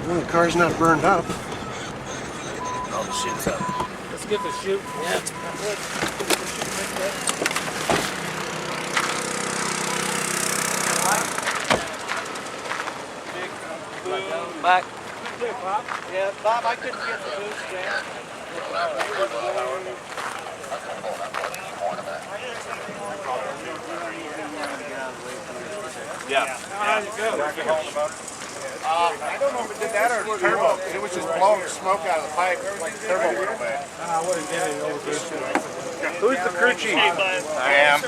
Well, the car's not burned up. Oh, the shoot's up. Let's get the shoot. Yeah, it's good. Back. Yeah, Bob, I couldn't get the boost down. Yeah. I don't know if it did that or turbo, because it was just blowing smoke out of the pipe like the turbo went away. I would have did it over. Who's the crew chief? Hey, bud. I am.